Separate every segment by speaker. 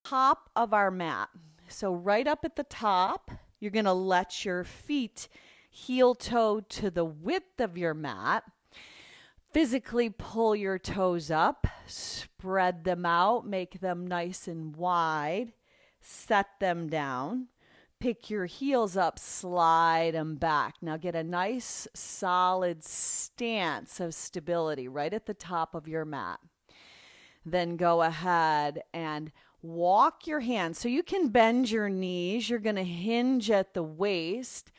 Speaker 1: top of our mat. So right up at the top, you're going to let your feet heel toe to the width of your mat. Physically pull your toes up, spread them out, make them nice and wide, set them down. Pick your heels up, slide them back. Now get a nice solid stance of stability right at the top of your mat. Then go ahead and walk your hands. So you can bend your knees. You're going to hinge at the waist.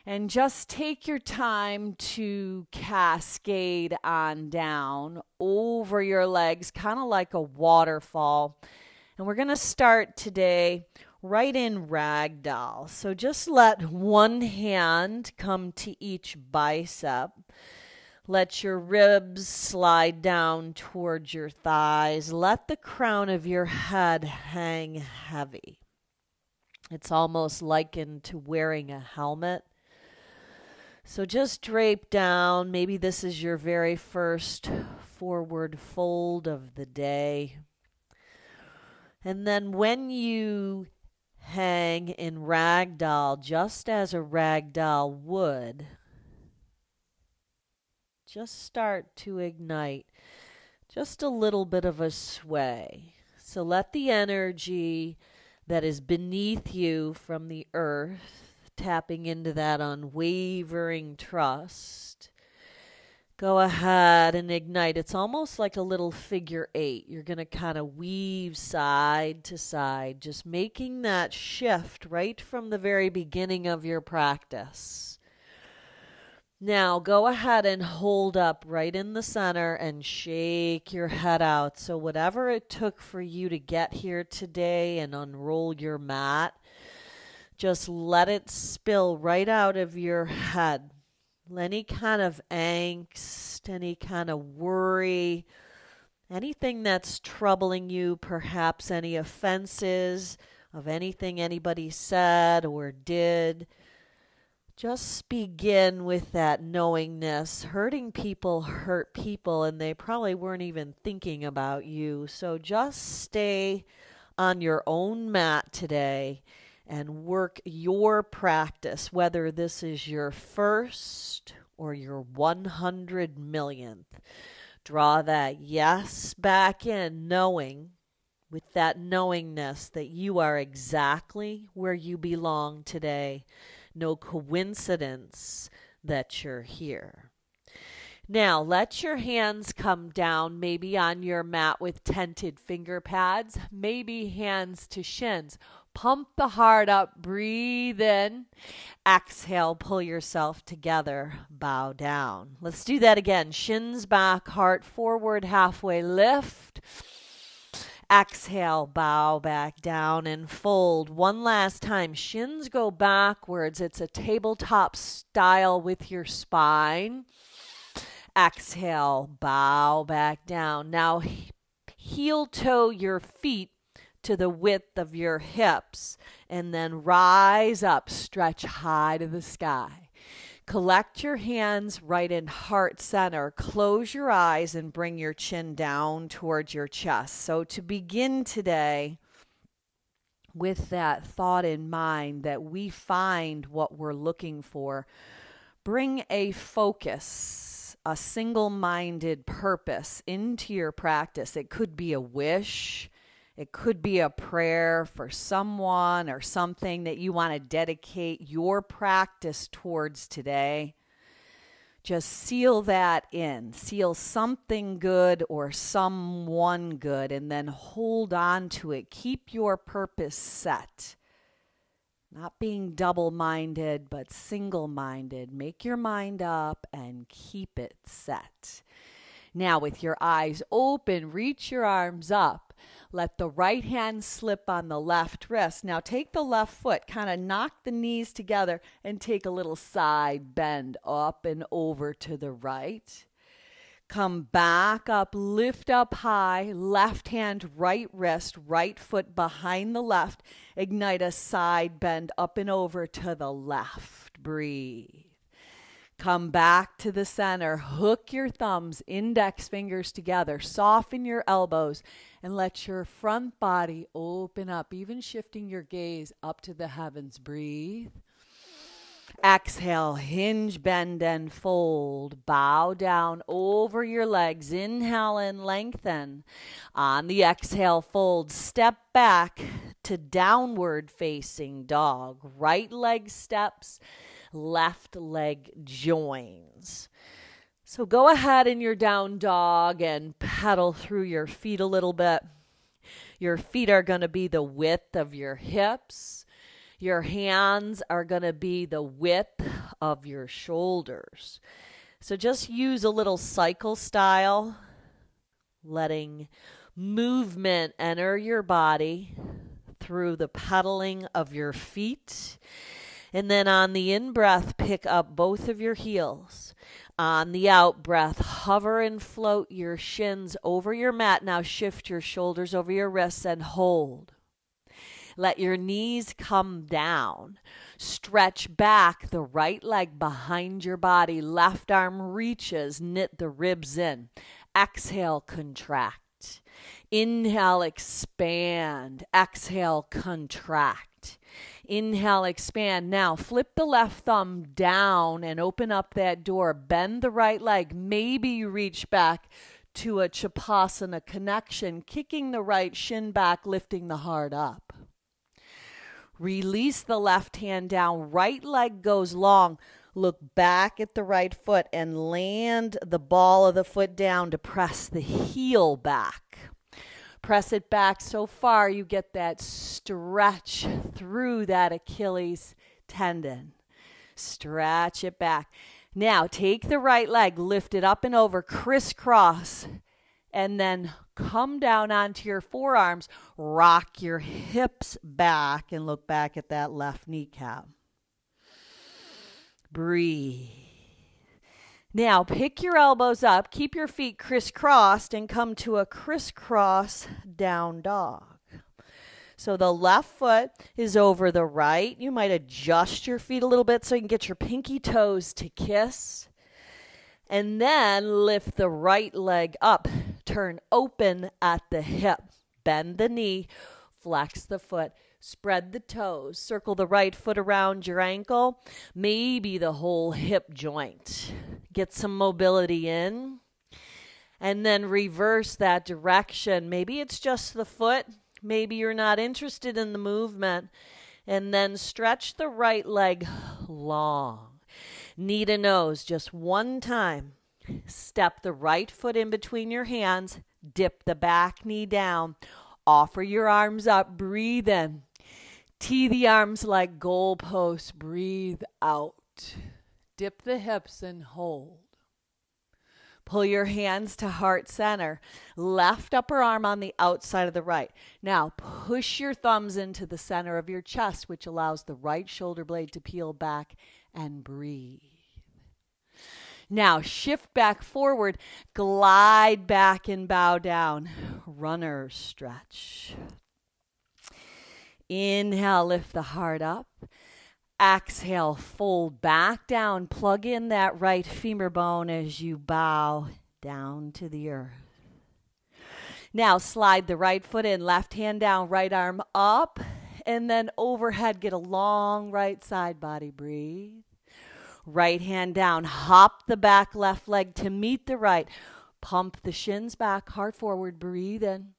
Speaker 1: And just take your time to cascade on down over your legs, kind of like a waterfall. And we're going to start today right in ragdoll. So just let one hand come to each bicep. Let your ribs slide down towards your thighs. Let the crown of your head hang heavy. It's almost likened to wearing a helmet. So just drape down. Maybe this is your very first forward fold of the day. And then when you hang in ragdoll, just as a ragdoll would, just start to ignite just a little bit of a sway. So let the energy that is beneath you from the earth, tapping into that unwavering trust, go ahead and ignite. It's almost like a little figure 8. You're going to kind of weave side to side, just making that shift right from the very beginning of your practice. Now go ahead and hold up right in the center and shake your head out. So whatever it took for you to get here today and unroll your mat, just let it spill right out of your head. Any kind of angst, any kind of worry, anything that's troubling you, perhaps any offenses of anything anybody said or did. Just begin with that knowingness. Hurting people hurt people, and they probably weren't even thinking about you. So just stay on your own mat today and work your practice, whether this is your first or your 100 millionth. Draw that yes back in, knowing, with that knowingness that you are exactly where you belong today. No coincidence that you're here. Now, let your hands come down, maybe on your mat with tented finger pads, maybe hands to shins. Pump the heart up, breathe in. Exhale, pull yourself together, bow down. Let's do that again. Shins back, heart forward, halfway lift. Exhale, bow back down and fold. One last time. Shins go backwards. It's a tabletop style with your spine. Exhale, bow back down. Now heel toe your feet to the width of your hips and then rise up, stretch high to the sky. Collect your hands right in heart center. Close your eyes and bring your chin down towards your chest. So to begin today with that thought in mind that we find what we're looking for, bring a focus, a single-minded purpose into your practice. It could be a wish. It could be a prayer for someone or something that you want to dedicate your practice towards today. Just seal that in. Seal something good or someone good, and then hold on to it. Keep your purpose set. Not being double-minded, but single-minded. Make your mind up and keep it set. Now, with your eyes open, reach your arms up. Let the right hand slip on the left wrist. Now take the left foot, kind of knock the knees together and take a little side bend up and over to the right. Come back up, lift up high, left hand, right wrist, right foot behind the left. Ignite a side bend up and over to the left. Breathe.
Speaker 2: Come back to the center. Hook your thumbs, index fingers together. Soften your elbows and let your front body open up, even shifting your gaze up to the heavens. Breathe. Exhale, hinge, bend, and fold. Bow down over your legs. Inhale and lengthen. On the exhale, fold. Step back to downward facing dog. Right leg steps, left leg joins. So go ahead in your down dog and pedal through your feet a little bit. Your feet are going to be the width of your hips. Your hands are going to be the width of your shoulders. So just use a little cycle style, letting movement enter your body through the pedaling of your feet. And then on the in-breath, pick up both of your heels. On the out-breath, hover and float your shins over your mat. Now shift your shoulders over your wrists and hold. Let your knees come down. Stretch back the right leg behind your body. Left arm reaches. Knit the ribs in. Exhale, contract. Inhale, expand. Exhale, contract. Inhale, expand. Now flip the left thumb down and open up that door. Bend the right leg. Maybe you reach back to a Chapasana connection, kicking the right shin back, lifting the heart up. Release the left hand down. Right leg goes long. Look back at the right foot and land the ball of the foot down to press the heel back. Press it back so far you get that stretch through that Achilles tendon. Stretch it back. Now take the right leg, lift it up and over, crisscross, and then come down onto your forearms. Rock your hips back and look back at that left kneecap. Breathe. Now pick your elbows up, keep your feet crisscrossed, and come to a crisscross down dog. So the left foot is over the right. You might adjust your feet a little bit so you can get your pinky toes to kiss. And then lift the right leg up. Turn open at the hip. Bend the knee. Flex the foot. Spread the toes. Circle the right foot around your ankle. Maybe the whole hip joint. Get some mobility in. And then reverse that direction. Maybe it's just the foot. Maybe you're not interested in the movement. And then stretch the right leg long. Knee to nose just one time. Step the right foot in between your hands. Dip the back knee down. Offer your arms up. Breathe in. Tee the arms like goalposts. Breathe out. Dip the hips and hold. Pull your hands to heart center. Left upper arm on the outside of the right. Now push your thumbs into the center of your chest, which allows the right shoulder blade to peel back, and breathe. Now shift back forward, glide back and bow down. Runner stretch. Inhale, lift the heart up. Exhale, fold back down. Plug in that right femur bone as you bow down to the earth. Now slide the right foot in, left hand down, right arm up, and then overhead. Get a long right side body. Breathe. Right hand down. Hop the back left leg to meet the right. Pump the shins back, heart forward. Breathe in.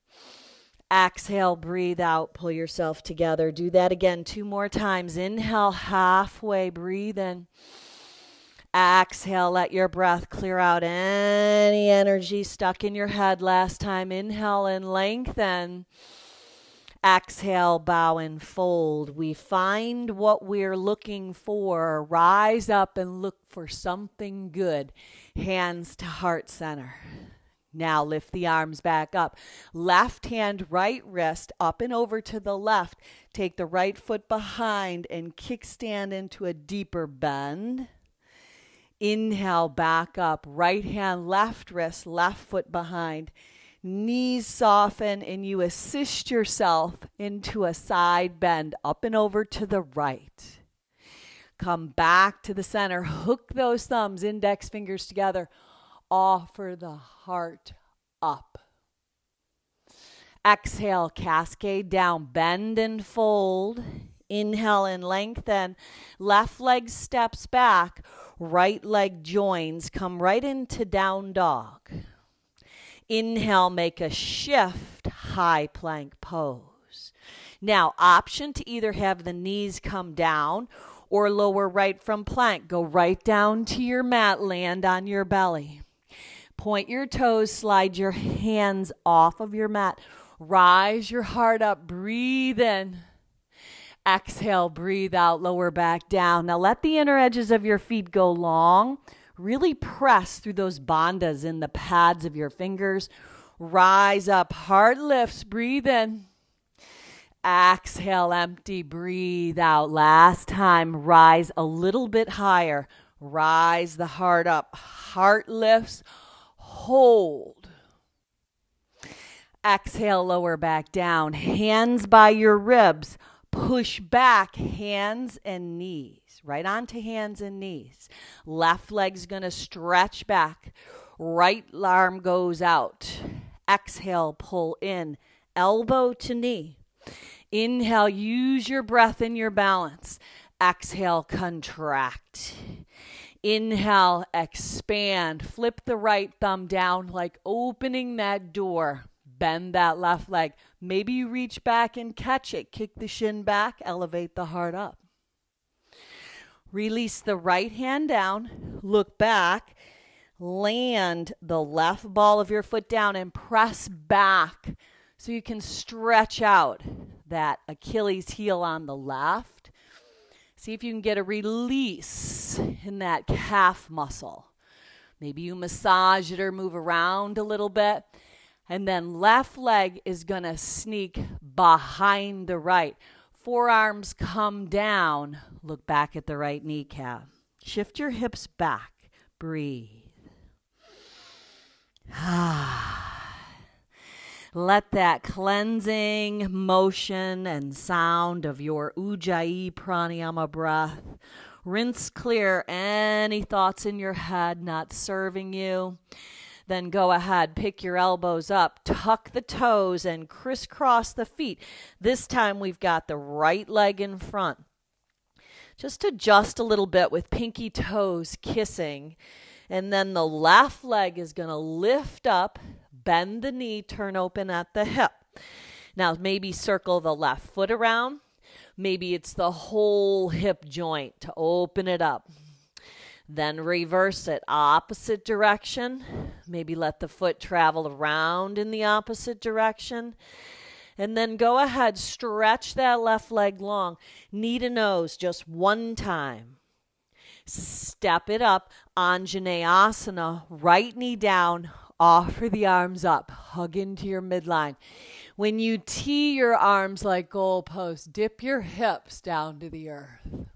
Speaker 2: Exhale, breathe out, pull yourself together. Do that again 2 more times. Inhale, halfway, breathe in. Exhale, let your breath clear out any energy stuck in your head last time. Inhale and lengthen. Exhale, bow and fold. We find what we're looking for. Rise up and look for something good. Hands to heart center. Now lift the arms back up. Left hand, right wrist, up and over to the left. Take the right foot behind and kickstand into a deeper bend. Inhale, back up. Right hand, left wrist, left foot behind. Knees soften and you assist yourself into a side bend, up and over to the right. Come back to the center. Hook those thumbs, index fingers together. Offer the heart up. Exhale, cascade down, bend and fold. Inhale and lengthen. Left leg steps back. Right leg joins. Come right into down dog. Inhale, make a shift, high plank pose. Now, option to either have the knees come down or lower right from plank. Go right down to your mat, land on your belly. Point your toes, slide your hands off of your mat. Rise your heart up, breathe in. Exhale, breathe out, lower back down. Now let the inner edges of your feet go long. Really press through those bandhas in the pads of your fingers. Rise up, heart lifts, breathe in. Exhale, empty, breathe out. Last time, rise a little bit higher. Rise the heart up, heart lifts, hold. Exhale, lower back down. Hands by your ribs. Push back, hands and knees. Right onto hands and knees. Left leg's going to stretch back. Right arm goes out. Exhale, pull in. Elbow to knee. Inhale, use your breath and your balance. Exhale, contract. Inhale, expand. Flip the right thumb down like opening that door. Bend that left leg. Maybe you reach back and catch it. Kick the shin back. Elevate the heart up. Release the right hand down. Look back. Land the left ball of your foot down and press back so you can stretch out that Achilles heel on the left. See if you can get a release in that calf muscle. Maybe you massage it or move around a little bit. And then left leg is going to sneak behind the right. Forearms come down. Look back at the right kneecap. Shift your hips back. Breathe. Let that cleansing motion and sound of your Ujjayi pranayama breath rinse clear any thoughts in your head not serving you. Then go ahead, pick your elbows up, tuck the toes, and crisscross the feet. This time we've got the right leg in front. Just adjust a little bit with pinky toes kissing. And then the left leg is going to lift up, bend the knee, turn open at the hip. Now maybe circle the left foot around. Maybe it's the whole hip joint to open it up. Then reverse it, opposite direction. Maybe let the foot travel around in the opposite direction. And then go ahead, stretch that left leg long. Knee to nose just one time. Step it up, Anjaneyasana, right knee down, offer the arms up, hug into your midline. When you tee your arms like goalposts, dip your hips down to the earth.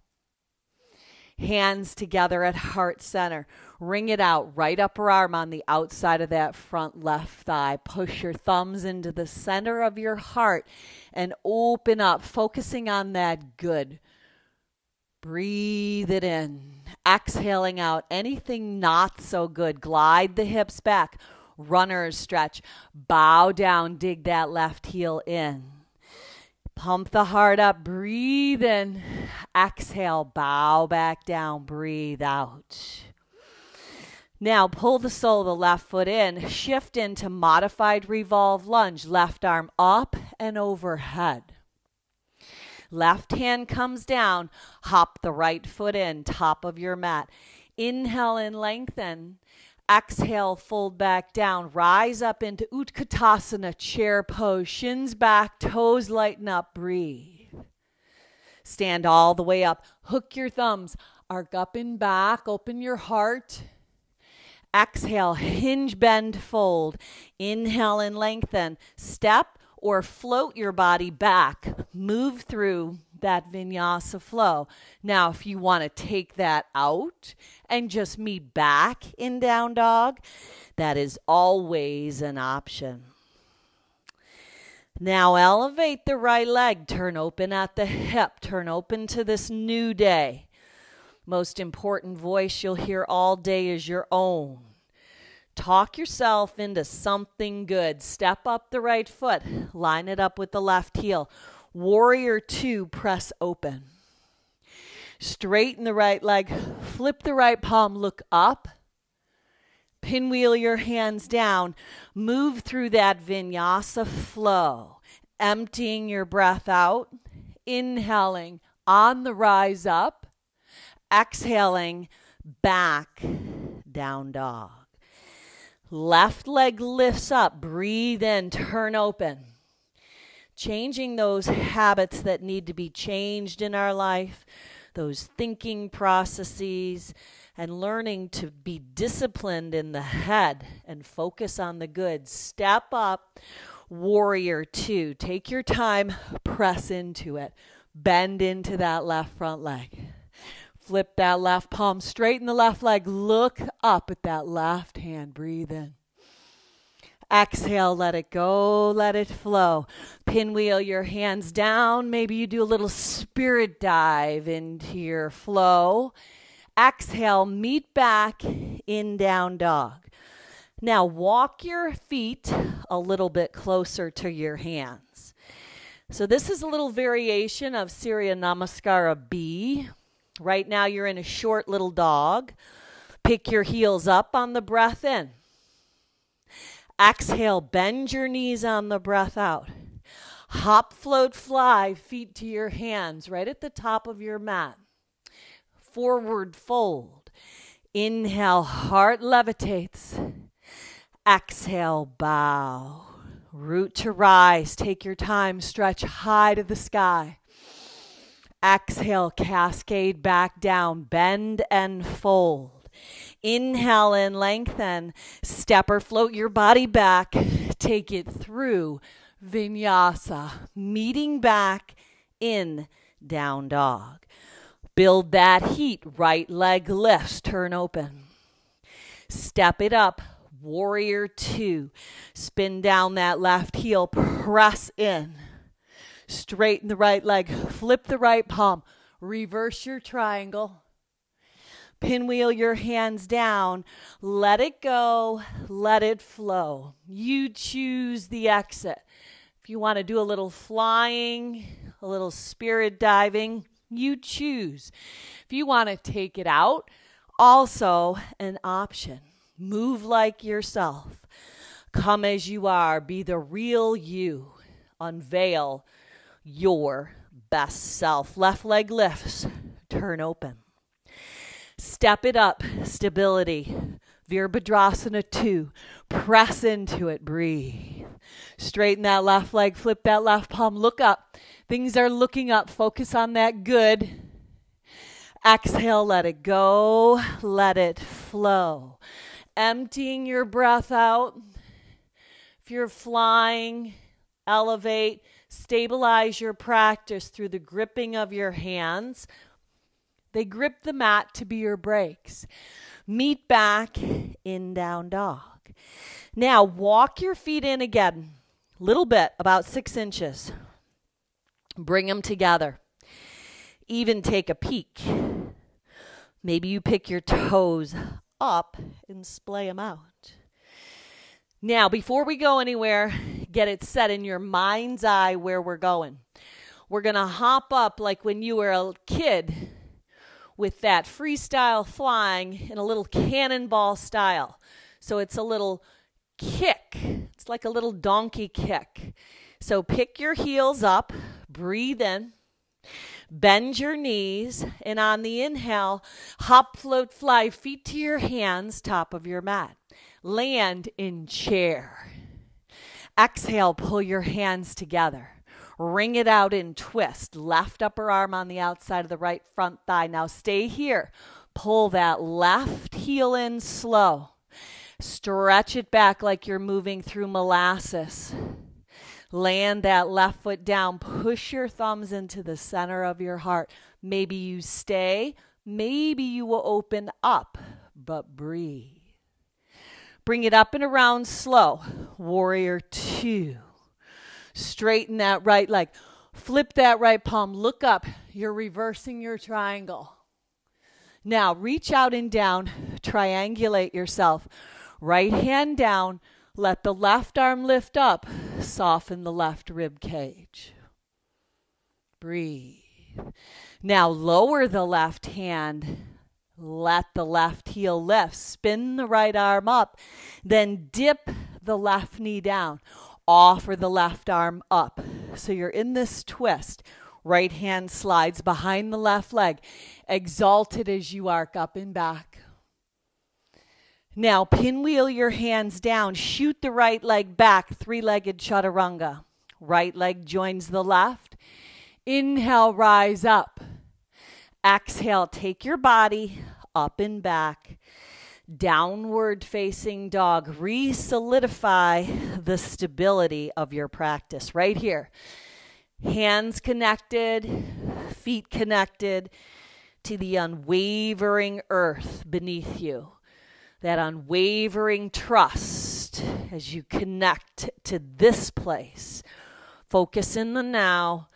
Speaker 2: Hands together at heart center. Wring it out. Right upper arm on the outside of that front left thigh. Push your thumbs into the center of your heart and open up, focusing on that good. Breathe it in. Exhaling out anything not so good. Glide the hips back. Runner's stretch. Bow down. Dig that left heel in. Pump the heart up, breathe in. Exhale, bow back down, breathe out. Now pull the sole of the left foot in, shift into modified revolve lunge, left arm up and overhead. Left hand comes down, hop the right foot in, top of your mat. Inhale and lengthen. Exhale, fold back down. Rise up into Utkatasana, chair pose. Shins back, toes lighten up. Breathe. Stand all the way up. Hook your thumbs. Arc up and back. Open your heart. Exhale, hinge, bend, fold. Inhale and lengthen. Step or float your body back. Move through that vinyasa flow. Now, if you want to take that out and just meet back in down dog, that is always an option. Now, elevate the right leg. Turn open at the hip. Turn open to this new day. Most important voice you'll hear all day is your own. Talk yourself into something good. Step up the right foot. Line it up with the left heel. Warrior 2, press open. Straighten the right leg. Flip the right palm. Look up. Pinwheel your hands down. Move through that vinyasa flow. Emptying your breath out. Inhaling on the rise up. Exhaling back, down dog. Left leg lifts up. Breathe in, turn open. Changing those habits that need to be changed in our life, those thinking processes, and learning to be disciplined in the head and focus on the good. Step up, warrior 2. Take your time, press into it. Bend into that left front leg. Flip that left palm, straighten the left leg, look up at that left hand, breathe in. Exhale, let it go, let it flow. Pinwheel your hands down, maybe you do a little spirit dive into your flow. Exhale, meet back in down dog. Now walk your feet a little bit closer to your hands. So this is a little variation of Surya Namaskara B. Right now you're in a short little dog. Pick your heels up on the breath in. Exhale, bend your knees on the breath out. Hop, float, fly, feet to your hands right at the top of your mat. Forward fold. Inhale, heart levitates. Exhale, bow. Root to rise. Take your time, stretch high to the sky. Exhale, cascade back down, bend and fold. Inhale and lengthen, step or float your body back, take it through Vinyasa, meeting back in down dog. Build that heat, right leg lifts, turn open. Step it up, warrior 2. Spin down that left heel, press in. Straighten the right leg, flip the right palm, reverse your triangle. Pinwheel your hands down, let it go, let it flow. You choose the exit. If you want to do a little flying, a little spirit diving, you choose. If you want to take it out, also an option. Move like yourself. Come as you are, be the real you. Unveil your best self. Left leg lifts, turn open. Step it up, stability. Virabhadrasana 2, press into it, breathe. Straighten that left leg, flip that left palm, look up. Things are looking up, focus on that good. Exhale, let it go, let it flow. Emptying your breath out. If you're flying, elevate. Stabilize your practice through the gripping of your hands. They grip the mat to be your brakes. Meet back in down dog. Now walk your feet in again. Little bit, about 6 inches. Bring them together. Even take a peek. Maybe you pick your toes up and splay them out. Now, before we go anywhere, get it set in your mind's eye where we're going. We're going to hop up like when you were a kid with that freestyle flying in a little cannonball style. So it's a little kick. It's like a little donkey kick. So pick your heels up, breathe in, bend your knees, and on the inhale, hop, float, fly, feet to your hands, top of your mat. Land in chair. Exhale, pull your hands together. Wring it out in twist. Left upper arm on the outside of the right front thigh. Now stay here. Pull that left heel in slow. Stretch it back like you're moving through molasses. Land that left foot down. Push your thumbs into the center of your heart. Maybe you stay. Maybe you will open up, but breathe. Bring it up and around slow. Warrior 2. Straighten that right leg. Flip that right palm. Look up. You're reversing your triangle. Now reach out and down, triangulate yourself. Right hand down, let the left arm lift up, soften the left rib cage. Breathe. Now lower the left hand, let the left heel lift, spin the right arm up, then dip the left knee down, offer the left arm up. So you're in this twist. Right hand slides behind the left leg, exalted as you arc up and back. Now pinwheel your hands down, shoot the right leg back, three-legged chaturanga. Right leg joins the left. Inhale, rise up. Exhale, take your body up and back. Downward facing dog. Re-solidify the stability of your practice right here. Hands connected, feet connected to the unwavering earth beneath you. That unwavering trust as you connect to this place. Focus in the now.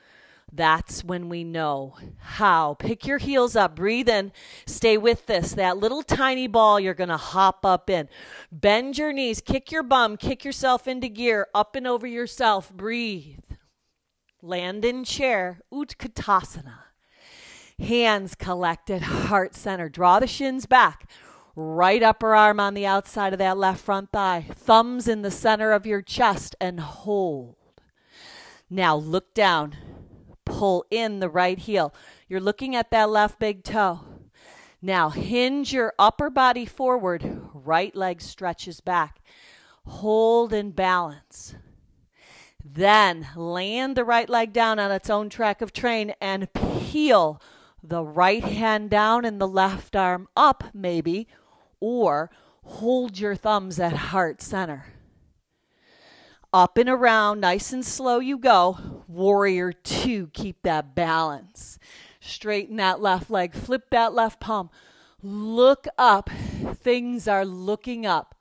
Speaker 2: That's when we know how. Pick your heels up. Breathe in. Stay with this. That little tiny ball you're going to hop up in. Bend your knees. Kick your bum. Kick yourself into gear. Up and over yourself. Breathe. Land in chair. Utkatasana. Hands collected. Heart center. Draw the shins back. Right upper arm on the outside of that left front thigh. Thumbs in the center of your chest and hold. Now look down. Pull in the right heel. You're looking at that left big toe. Now hinge your upper body forward. Right leg stretches back. Hold and balance. Then land the right leg down on its own track of train and peel the right hand down and the left arm up maybe, or hold your thumbs at heart center. Up and around, nice and slow you go. Warrior 2, keep that balance. Straighten that left leg, flip that left palm. Look up, things are looking up.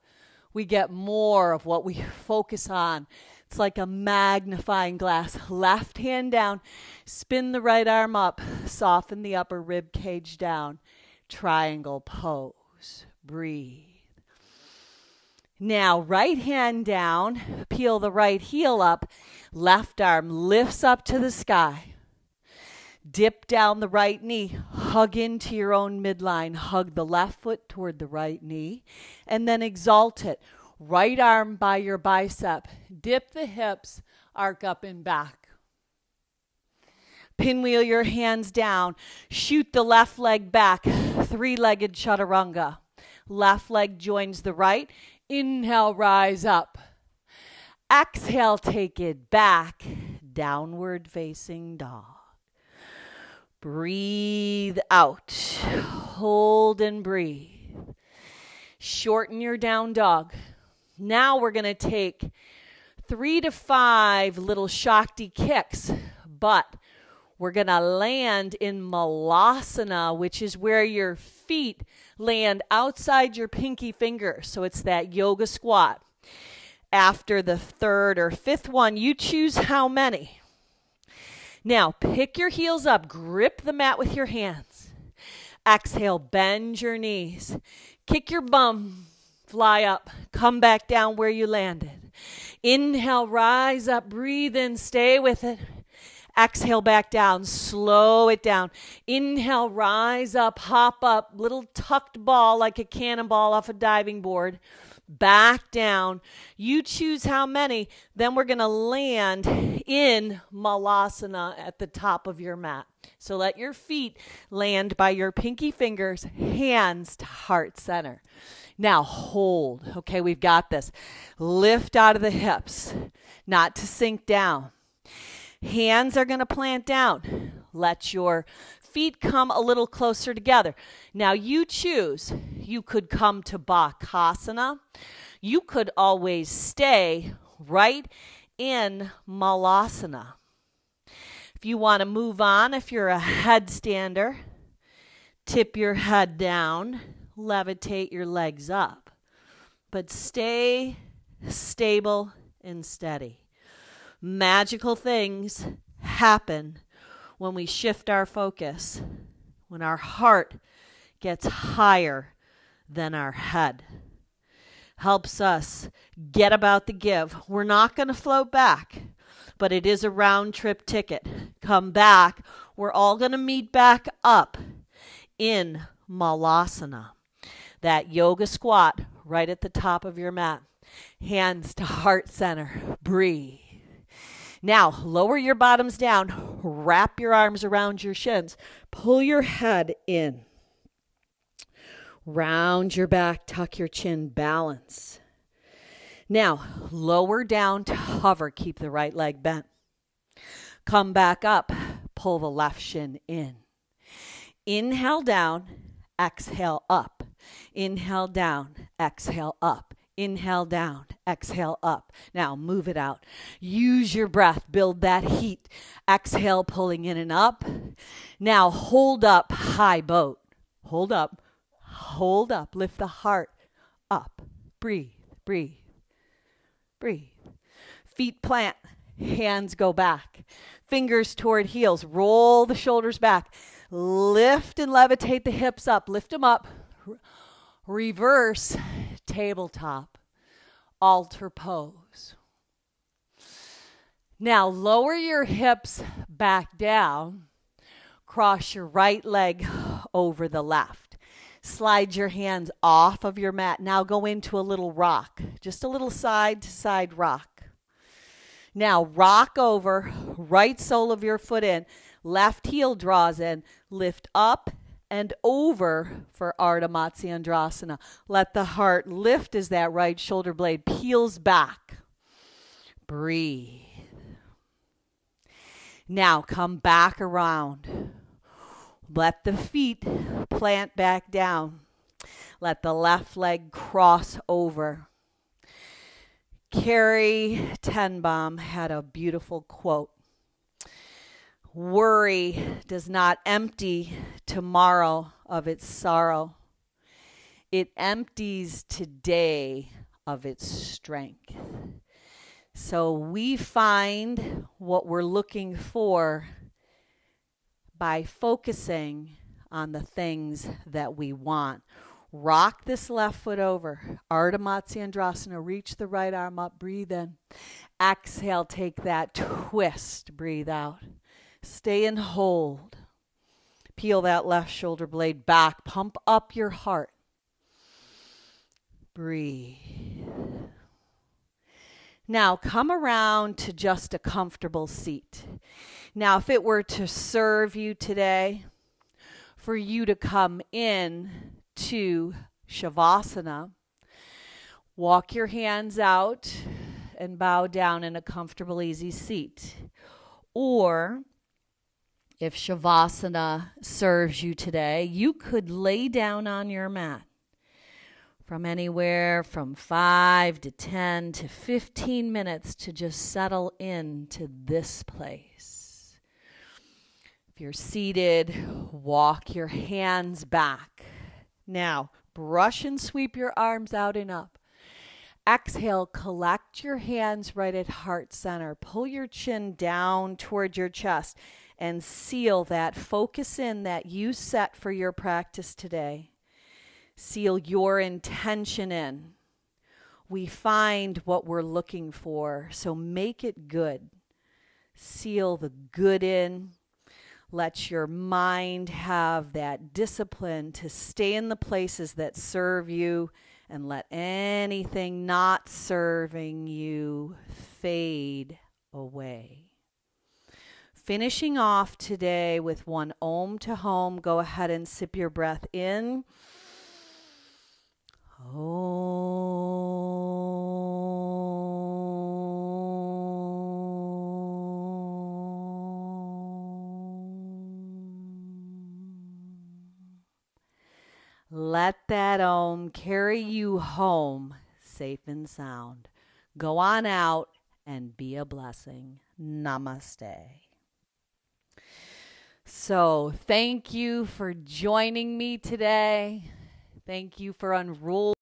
Speaker 2: We get more of what we focus on. It's like a magnifying glass. Left hand down, spin the right arm up, soften the upper rib cage down. Triangle pose, breathe. Now, right hand down, peel the right heel up, left arm lifts up to the sky. Dip down the right knee, hug into your own midline, hug the left foot toward the right knee, and then exalt it. Right arm by your bicep, dip the hips, arc up and back. Pinwheel your hands down, shoot the left leg back, three-legged chaturanga. Left leg joins the right. Inhale, rise up. Exhale, take it back. Downward facing dog. Breathe out. Hold and breathe. Shorten your down dog. Now we're going to take 3 to 5 little Shakti kicks, but we're going to land in Malasana, which is where your feet land outside your pinky finger. So it's that yoga squat. After the 3rd or 5th one, you choose how many. Now, pick your heels up. Grip the mat with your hands. Exhale, bend your knees. Kick your bum. Fly up. Come back down where you landed. Inhale, rise up. Breathe in. Stay with it. Exhale, back down. Slow it down. Inhale, rise up, hop up. Little tucked ball like a cannonball off a diving board. Back down. You choose how many. Then we're going to land in Malasana at the top of your mat. So let your feet land by your pinky fingers, hands to heart center. Now hold. Okay, we've got this. Lift out of the hips, not to sink down. Hands are going to plant down. Let your feet come a little closer together. Now you choose. You could come to Bakasana. You could always stay right in Malasana. If you want to move on, if you're a headstander, tip your head down, levitate your legs up. But stay stable and steady. Magical things happen when we shift our focus, when our heart
Speaker 1: gets higher than our head. Helps us get about the give. We're not going to float back, but it is a round trip ticket. Come back. We're all going to meet back up in Malasana, that yoga squat right at the top of your mat. Hands to heart center. Breathe. Now, lower your bottoms down. Wrap your arms around your shins. Pull your head in. Round your back, tuck your chin, balance. Now, lower down to hover. Keep the right leg bent. Come back up. Pull the left shin in. Inhale down, exhale up. Inhale down, exhale up. Inhale down, exhale up. Now move it out. Use your breath, build that heat. Exhale, pulling in and up. Now hold up, high boat. Hold up, lift the heart up. Breathe, breathe, breathe. Feet plant, hands go back. Fingers toward heels, roll the shoulders back. Lift and levitate the hips up, lift them up. Reverse tabletop, altar pose. Now lower your hips back down. Cross your right leg over the left. Slide your hands off of your mat. Now go into a little rock, just a little side to side rock. Now rock over, right sole of your foot in, left heel draws in, lift up and over for Ardha Matsyendrasana. Let the heart lift as that right shoulder blade peels back. Breathe. Now come back around. Let the feet plant back down. Let the left leg cross over. Carrie Tenbaum had a beautiful quote. Worry does not empty tomorrow of its sorrow. It empties today of its strength. So we find what we're looking for by focusing on the things that we want. Rock this left foot over. Ardha Matsyendrasana. Reach the right arm up. Breathe in. Exhale. Take that twist. Breathe out. Stay and hold. Peel that left shoulder blade back. Pump up your heart. Breathe. Now come around to just a comfortable seat. Now if it were to serve you today for you to come in to Shavasana, walk your hands out and bow down in a comfortable, easy seat. Or if Shavasana serves you today, you could lay down on your mat from anywhere from 5 to 10 to 15 minutes to just settle into this place. If you're seated, walk your hands back. Now, brush and sweep your arms out and up. Exhale, collect your hands right at heart center. Pull your chin down toward your chest and seal that focus in that you set for your practice today. Seal your intention in. We find what we're looking for, so make it good. Seal the good in. Let your mind have that discipline to stay in the places that serve you and let anything not serving you fade away. Finishing off today with one Om to Home. Go ahead and sip your breath in. Let that Om carry you home safe and sound. Go on out and be a blessing. Namaste. So thank you for joining me today. Thank you for unrolling